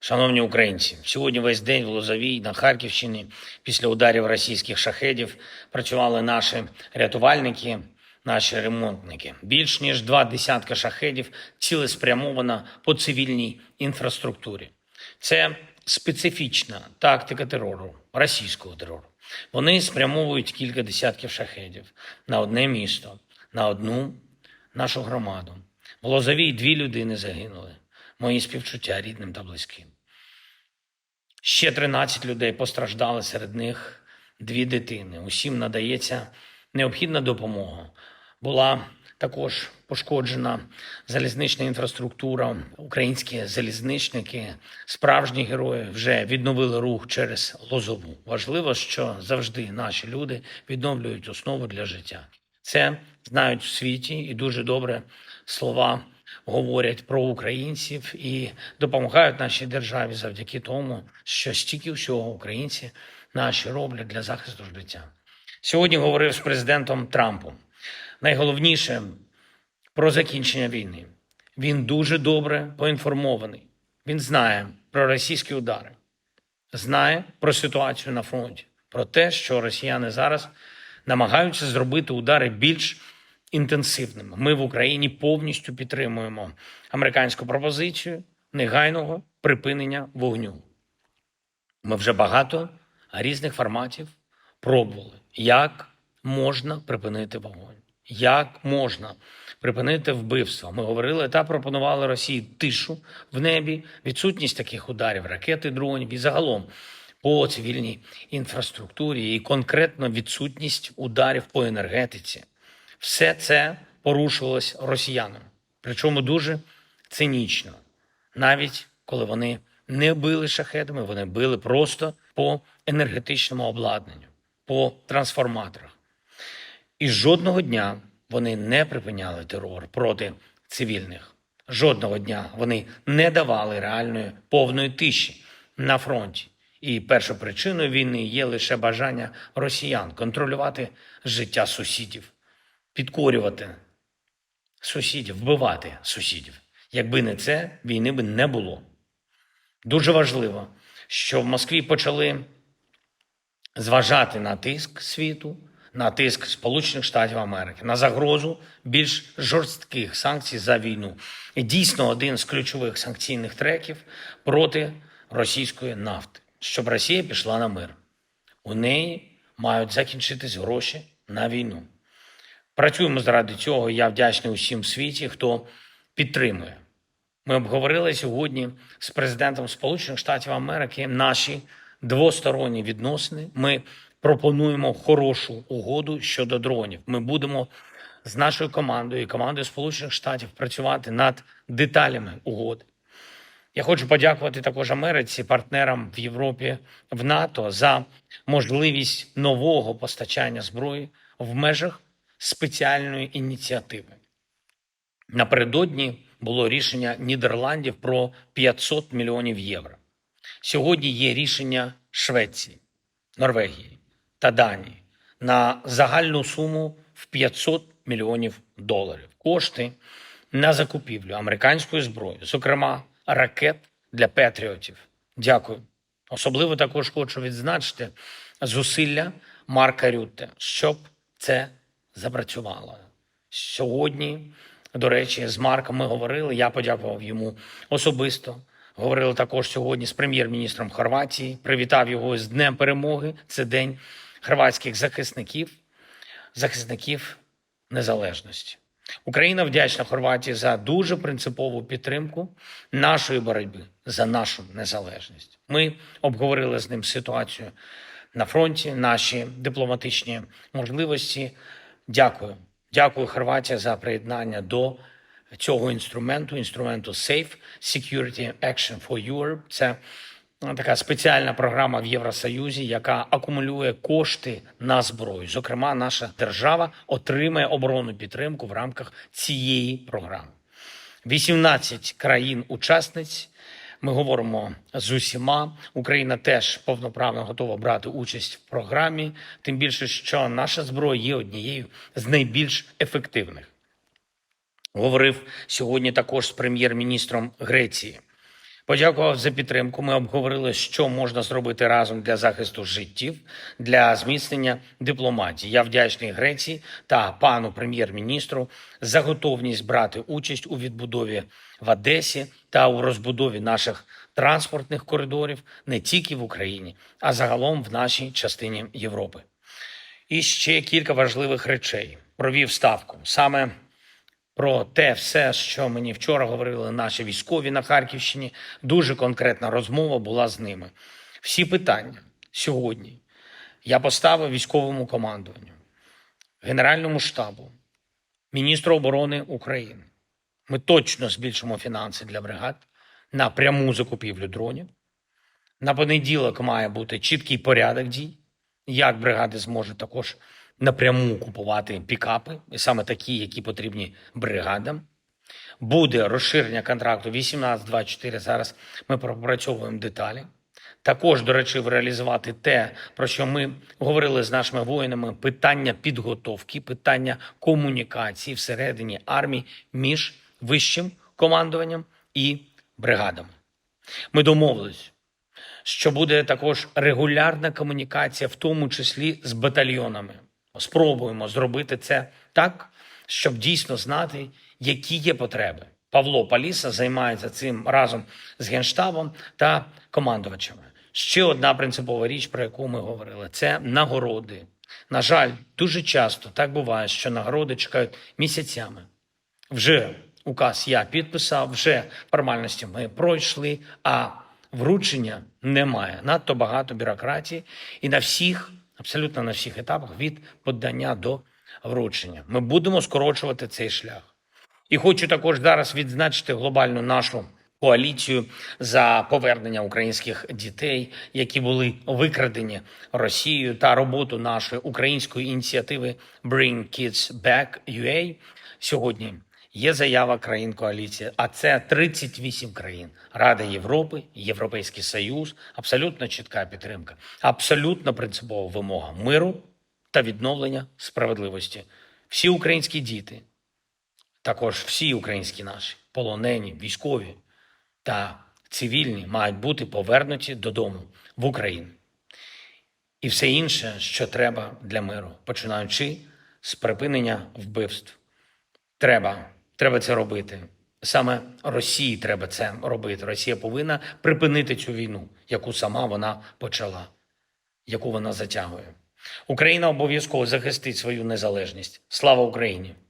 Шановні українці, сьогодні весь день в Лозовій, на Харківщині, після ударів російських шахедів, працювали наші рятувальники, наші ремонтники. Більш ніж 2 десятка шахедів цілеспрямовано по цивільній інфраструктурі. Це специфічна тактика терору, російського терору. Вони спрямовують кілька десятків шахедів на одне місто, на одну нашу громаду. В Лозовій 2 людини загинули. Мої співчуття рідним та близьким. Ще 13 людей постраждали, серед них 2 дитини. Усім надається необхідна допомога. Була також пошкоджена залізнична інфраструктура. Українські залізничники, справжні герої, вже відновили рух через Лозову. Важливо, що завжди наші люди відновлюють основу для життя. Це знають в світі і дуже добре слова говорять про українців і допомагають нашій державі завдяки тому, що стільки всього українці наші роблять для захисту життя. Сьогодні говорив з президентом Трампом. Найголовніше про закінчення війни. Він дуже добре поінформований. Він знає про російські удари, знає про ситуацію на фронті, про те, що росіяни зараз намагаються зробити удари більш інтенсивними. Ми в Україні повністю підтримуємо американську пропозицію негайного припинення вогню. Ми вже багато різних форматів пробували, як можна припинити вогонь, як можна припинити вбивство. Ми говорили та пропонували Росії тишу в небі, відсутність таких ударів, ракет і дронів і загалом по цивільній інфраструктурі і конкретно відсутність ударів по енергетиці. Все це порушувалось росіянами, причому дуже цинічно. Навіть коли вони не били шахедами, вони били просто по енергетичному обладнанню, по трансформаторах. І жодного дня вони не припиняли терор проти цивільних. Жодного дня вони не давали реальної повної тиші на фронті. І першопричиною війни є лише бажання росіян контролювати життя сусідів, підкорювати сусідів, вбивати сусідів. Якби не це, війни би не було. Дуже важливо, що в Москві почали зважати на тиск світу, на тиск Сполучених Штатів Америки, на загрозу більш жорстких санкцій за війну. І дійсно один з ключових санкційних треків проти російської нафти, щоб Росія пішла на мир. У неї мають закінчитись гроші на війну. Працюємо заради цього, і я вдячний усім в світі, хто підтримує. Ми обговорили сьогодні з президентом Сполучених Штатів Америки наші двосторонні відносини. Ми пропонуємо хорошу угоду щодо дронів. Ми будемо з нашою командою і командою Сполучених Штатів працювати над деталями угоди. Я хочу подякувати також Америці, партнерам в Європі, в НАТО за можливість нового постачання зброї в межах спеціальної ініціативи. Напередодні було рішення Нідерландів про 500 мільйонів євро. Сьогодні є рішення Швеції, Норвегії та Данії на загальну суму в 500 мільйонів доларів. Кошти на закупівлю американської зброї, зокрема ракет для Петріотів. Дякую. Особливо також хочу відзначити зусилля Марка Рютте, щоб це запрацювало. Сьогодні, до речі, з Марком ми говорили, я подякував йому особисто. Говорили також сьогодні з прем'єр-міністром Хорватії, привітав його з Днем Перемоги. Це День хорватських захисників незалежності. Україна вдячна Хорватії за дуже принципову підтримку нашої боротьби за нашу незалежність. Ми обговорили з ним ситуацію на фронті, наші дипломатичні можливості. Дякую. Дякую, Хорватія, за приєднання до цього інструменту Safe Security Action for Europe. Це така спеціальна програма в Євросоюзі, яка акумулює кошти на зброю. Зокрема, наша держава отримає оборонну підтримку в рамках цієї програми. 18 країн-учасниць. Ми говоримо з усіма. Україна теж повноправно готова брати участь в програмі, тим більше, що наша зброя є однією з найбільш ефективних. Говорив сьогодні також з прем'єр-міністром Греції. Подякував за підтримку. Ми обговорили, що можна зробити разом для захисту життів, для зміцнення дипломатії. Я вдячний Греції та пану прем'єр-міністру за готовність брати участь у відбудові в Одесі та у розбудові наших транспортних коридорів не тільки в Україні, а загалом в нашій частині Європи. І ще кілька важливих речей. Провів ставку саме про те все, що мені вчора говорили наші військові на Харківщині. Дуже конкретна розмова була з ними. Всі питання сьогодні я поставив військовому командуванню, Генеральному штабу, міністру оборони України. Ми точно збільшимо фінанси для бригад на пряму закупівлю дронів. На понеділок має бути чіткий порядок дій, як бригади зможуть також напряму купувати пікапи, і саме такі, які потрібні бригадам. Буде розширення контракту 18-24, зараз ми пропрацьовуємо деталі. Також, до речі, реалізувати те, про що ми говорили з нашими воїнами, питання підготовки, питання комунікації всередині армії між вищим командуванням і бригадами. Ми домовились, що буде також регулярна комунікація, в тому числі з батальйонами. Спробуємо зробити це так, щоб дійсно знати, які є потреби. Павло Паліса займається цим разом з Генштабом та командувачами. Ще одна принципова річ, про яку ми говорили, це нагороди. На жаль, дуже часто так буває, що нагороди чекають місяцями. Вже указ я підписав, вже формальності ми пройшли, а вручення немає. Надто багато бюрократії і на всіх, абсолютно на всіх етапах від подання до вручення. Ми будемо скорочувати цей шлях. І хочу також зараз відзначити глобальну нашу коаліцію за повернення українських дітей, які були викрадені Росією, та роботу нашої української ініціативи Bring Kids Back UA. Сьогодні є заява країн коаліції, а це 38 країн. Рада Європи, Європейський Союз, абсолютно чітка підтримка, абсолютно принципова вимога миру та відновлення справедливості. Всі українські діти, також всі українські наші полонені, військові та цивільні мають бути повернуті додому в Україну. І все інше, що треба для миру, починаючи з припинення вбивств. Треба це робити. Саме Росії треба це робити. Росія повинна припинити цю війну, яку сама вона почала, яку вона затягує. Україна обов'язково захистить свою незалежність. Слава Україні!